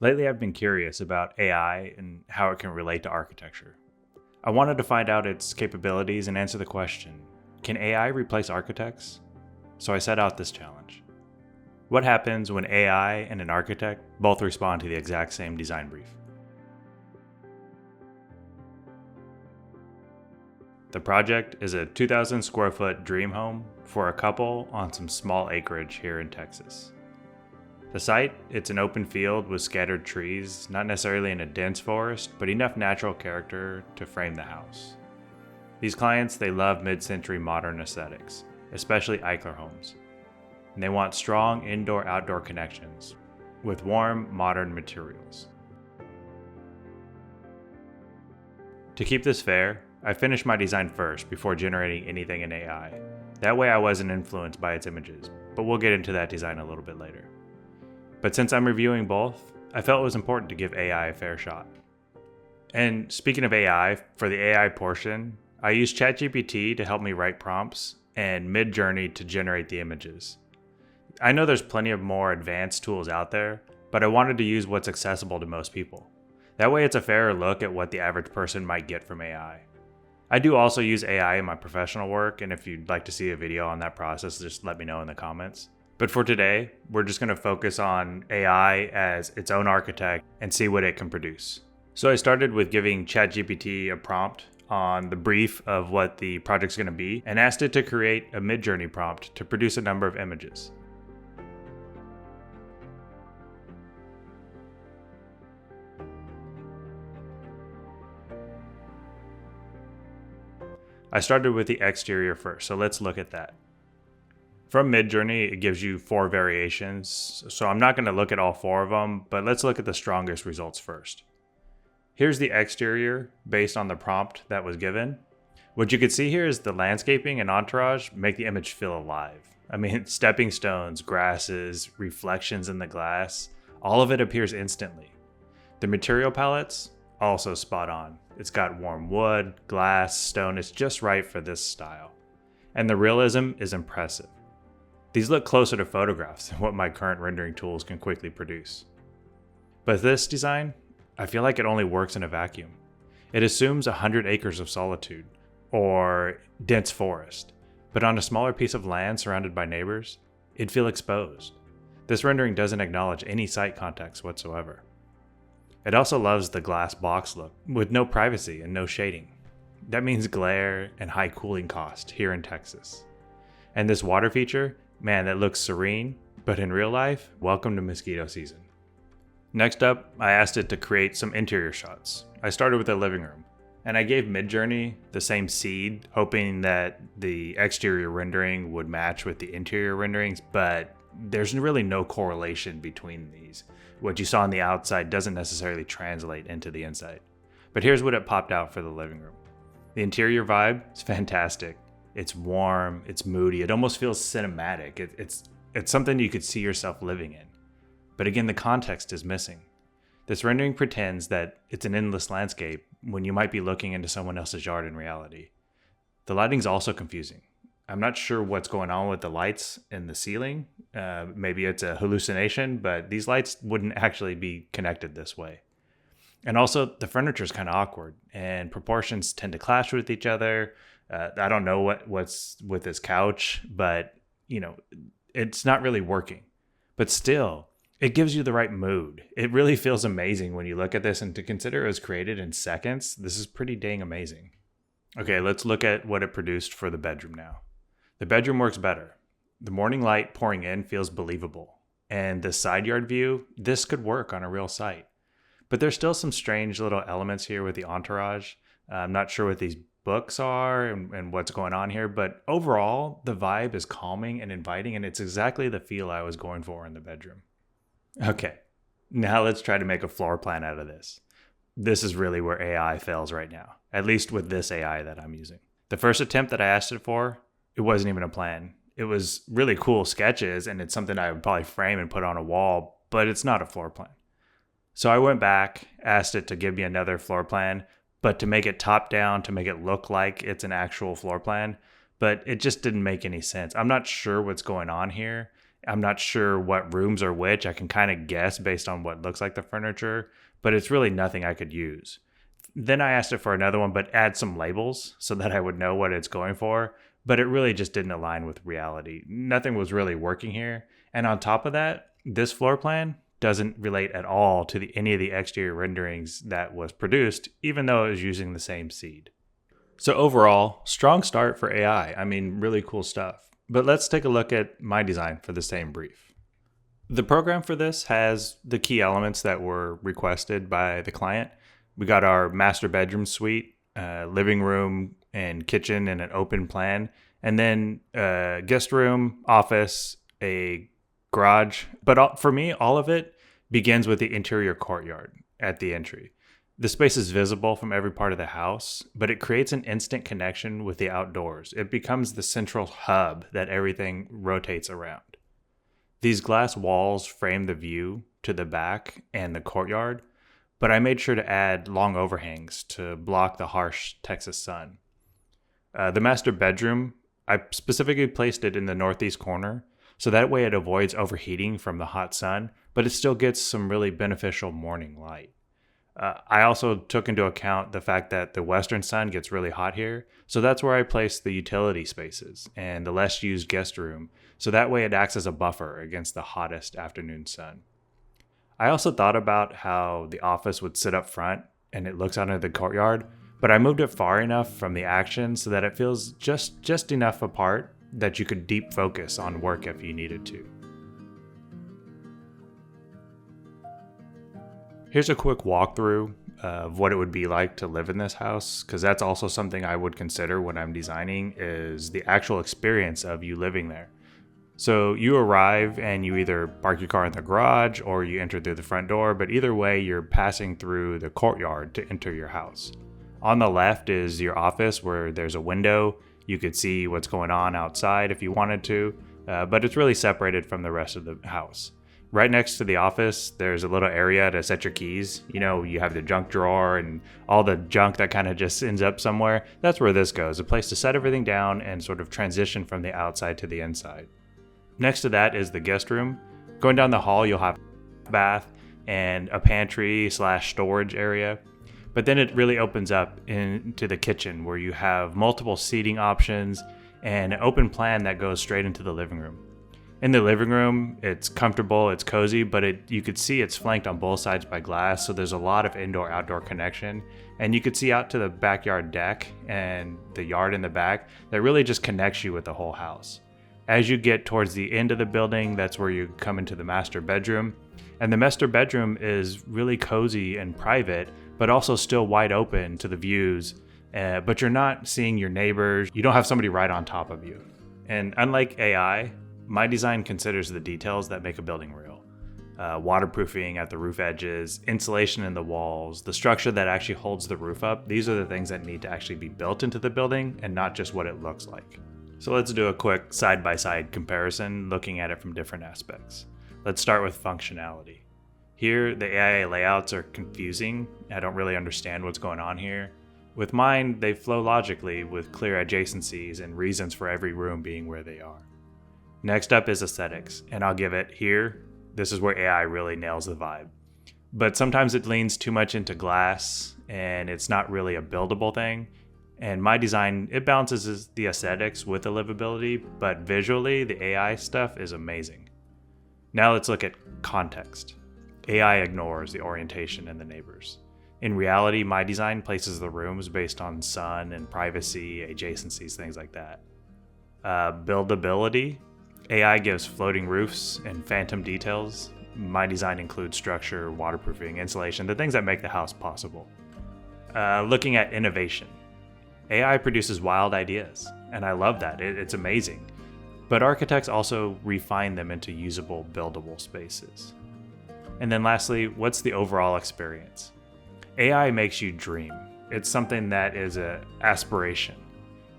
Lately, I've been curious about AI and how it can relate to architecture. I wanted to find out its capabilities and answer the question, can AI replace architects? So I set out this challenge. What happens when AI and an architect both respond to the exact same design brief? The project is a 2,000 square foot dream home for a couple on some small acreage here in Texas. The site, it's an open field with scattered trees, not necessarily in a dense forest, but enough natural character to frame the house. These clients, they love mid-century modern aesthetics, especially Eichler homes. And they want strong indoor-outdoor connections with warm, modern materials. To keep this fair, I finished my design first before generating anything in AI. That way I wasn't influenced by its images, but we'll get into that design a little bit later. But since I'm reviewing both, I felt it was important to give AI a fair shot. And speaking of AI, for the AI portion, I used ChatGPT to help me write prompts and MidJourney to generate the images. I know there's plenty of more advanced tools out there, but I wanted to use what's accessible to most people. That way it's a fairer look at what the average person might get from AI. I do also use AI in my professional work, and if you'd like to see a video on that process, just let me know in the comments. But for today, we're just going to focus on AI as its own architect and see what it can produce. So I started with giving ChatGPT a prompt on the brief of what the project's going to be and asked it to create a MidJourney prompt to produce a number of images. I started with the exterior first, so let's look at that. From MidJourney, it gives you 4 variations, so I'm not going to look at all 4 of them, but let's look at the strongest results first. Here's the exterior based on the prompt that was given. What you can see here is the landscaping and entourage make the image feel alive. I mean, stepping stones, grasses, reflections in the glass, all of it appears instantly. The material palettes, also spot on. It's got warm wood, glass, stone, it's just right for this style. And the realism is impressive. These look closer to photographs than what my current rendering tools can quickly produce. But this design, I feel like it only works in a vacuum. It assumes 100 acres of solitude, or dense forest, but on a smaller piece of land surrounded by neighbors, it'd feel exposed. This rendering doesn't acknowledge any site context whatsoever. It also loves the glass box look, with no privacy and no shading. That means glare and high cooling cost here in Texas. And this water feature, man, that looks serene, but in real life, welcome to mosquito season. Next up, I asked it to create some interior shots. I started with the living room, and I gave MidJourney the same seed, hoping that the exterior rendering would match with the interior renderings, but there's really no correlation between these. What you saw on the outside doesn't necessarily translate into the inside. But here's what it popped out for the living room. The interior vibe is fantastic. It's warm, it's moody, it almost feels cinematic. It's something you could see yourself living in. But again, the context is missing. This rendering pretends that it's an endless landscape when you might be looking into someone else's yard in reality. The lighting's also confusing. I'm not sure what's going on with the lights in the ceiling. Maybe it's a hallucination, but these lights wouldn't actually be connected this way. And also, the furniture is kind of awkward, and proportions tend to clash with each other. I don't know what's with this couch, but it's not really working. But still, it gives you the right mood. It really feels amazing when you look at this, and to consider it was created in seconds, this is pretty dang amazing. Okay, let's look at what it produced for the bedroom now. The bedroom works better. The morning light pouring in feels believable. And the side yard view, this could work on a real site. But there's still some strange little elements here with the entourage. I'm not sure what these books are and what's going on here, but overall, the vibe is calming and inviting, and it's exactly the feel I was going for in the bedroom. Okay, now let's try to make a floor plan out of this. This is really where AI fails right now, at least with this AI that I'm using. The first attempt that I asked it for, it wasn't even a plan. It was really cool sketches, and it's something I would probably frame and put on a wall, but it's not a floor plan. So I went back, asked it to give me another floor plan, but to make it top down, to make it look like it's an actual floor plan, but it just didn't make any sense. I'm not sure what's going on here. I'm not sure what rooms are which. I can kind of guess based on what looks like the furniture, but it's really nothing I could use. Then I asked it for another one, but add some labels so that I would know what it's going for. But it really just didn't align with reality. Nothing was really working here. And on top of that, this floor plan doesn't relate at all to any of the exterior renderings that was produced, even though it was using the same seed. So overall, strong start for AI. I mean, really cool stuff. But let's take a look at my design for the same brief. The program for this has the key elements that were requested by the client. We got our master bedroom suite, living room and kitchen in an open plan, and then guest room, office, a garage. But for me, all of it begins with the interior courtyard at the entry. The space is visible from every part of the house, but it creates an instant connection with the outdoors. It becomes the central hub that everything rotates around. These glass walls frame the view to the back and the courtyard, but I made sure to add long overhangs to block the harsh Texas sun. The master bedroom, I specifically placed it in the northeast corner, so that way it avoids overheating from the hot sun, but it still gets some really beneficial morning light. I also took into account the fact that the western sun gets really hot here, so that's where I placed the utility spaces and the less used guest room, so that way it acts as a buffer against the hottest afternoon sun. I also thought about how the office would sit up front and it looks out into the courtyard, but I moved it far enough from the action so that it feels just enough apart that you could deep focus on work if you needed to. Here's a quick walkthrough of what it would be like to live in this house, because that's also something I would consider when I'm designing, is the actual experience of you living there. So you arrive and you either park your car in the garage or you enter through the front door, but either way, you're passing through the courtyard to enter your house. On the left is your office where there's a window. You could see what's going on outside if you wanted to, but it's really separated from the rest of the house. Right next to the office, there's a little area to set your keys. You know, you have the junk drawer and all the junk that kind of just ends up somewhere. That's where this goes, a place to set everything down and sort of transition from the outside to the inside. Next to that is the guest room. Going down the hall, you'll have a bath and a pantry/storage area. But then it really opens up into the kitchen where you have multiple seating options and an open plan that goes straight into the living room. In the living room, it's comfortable, it's cozy, but you could see it's flanked on both sides by glass, so there's a lot of indoor-outdoor connection. And you could see out to the backyard deck and the yard in the back that really just connects you with the whole house. As you get towards the end of the building, that's where you come into the master bedroom. And the master bedroom is really cozy and private, but also still wide open to the views. But you're not seeing your neighbors. You don't have somebody right on top of you. And unlike AI, my design considers the details that make a building real. Waterproofing at the roof edges, insulation in the walls, the structure that actually holds the roof up. These are the things that need to actually be built into the building and not just what it looks like. So let's do a quick side-by-side comparison looking at it from different aspects. Let's start with functionality. Here, the AI layouts are confusing. I don't really understand what's going on here. With mine, they flow logically with clear adjacencies and reasons for every room being where they are. Next up is aesthetics, and I'll give it here. This is where AI really nails the vibe. But sometimes it leans too much into glass, and it's not really a buildable thing. And my design, it balances the aesthetics with the livability, but visually, the AI stuff is amazing. Now let's look at context. AI ignores the orientation and the neighbors. In reality, my design places the rooms based on sun and privacy, adjacencies, things like that. Buildability. AI gives floating roofs and phantom details. My design includes structure, waterproofing, insulation, the things that make the house possible. Looking at innovation. AI produces wild ideas, and I love that. It's amazing. But architects also refine them into usable, buildable spaces. And then lastly, what's the overall experience? AI makes you dream. It's something that is an aspiration.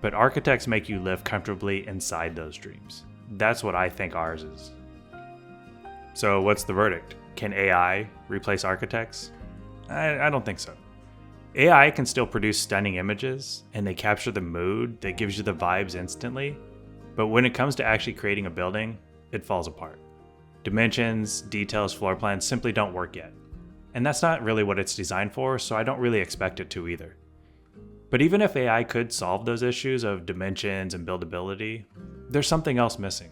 But architects make you live comfortably inside those dreams. That's what I think ours is. So what's the verdict? Can AI replace architects? I don't think so. AI can still produce stunning images, and they capture the mood that gives you the vibes instantly. But when it comes to actually creating a building, it falls apart. Dimensions, details, floor plans simply don't work yet. And that's not really what it's designed for, so I don't really expect it to either. But even if AI could solve those issues of dimensions and buildability, there's something else missing.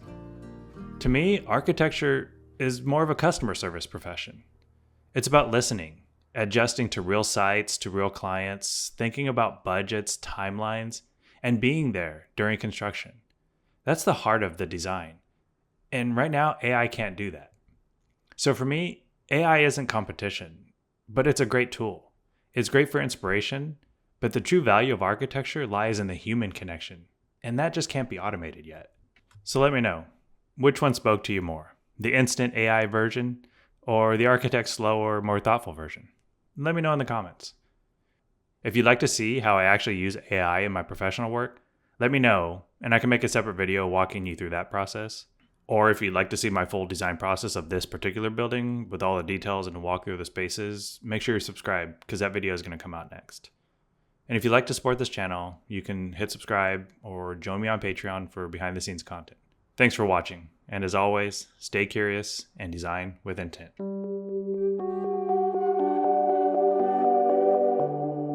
To me, architecture is more of a customer service profession. It's about listening, adjusting to real sites, to real clients, thinking about budgets, timelines, and being there during construction. That's the heart of the design. And right now, AI can't do that. So for me, AI isn't competition, but it's a great tool. It's great for inspiration, but the true value of architecture lies in the human connection, and that just can't be automated yet. So let me know, which one spoke to you more? The instant AI version or the architect's slower, more thoughtful version? Let me know in the comments. If you'd like to see how I actually use AI in my professional work, let me know, and I can make a separate video walking you through that process. Or if you'd like to see my full design process of this particular building with all the details and a walkthrough of the spaces, make sure you're subscribed because that video is going to come out next. And if you'd like to support this channel, you can hit subscribe or join me on Patreon for behind the scenes content. Thanks for watching, and as always, stay curious and design with intent.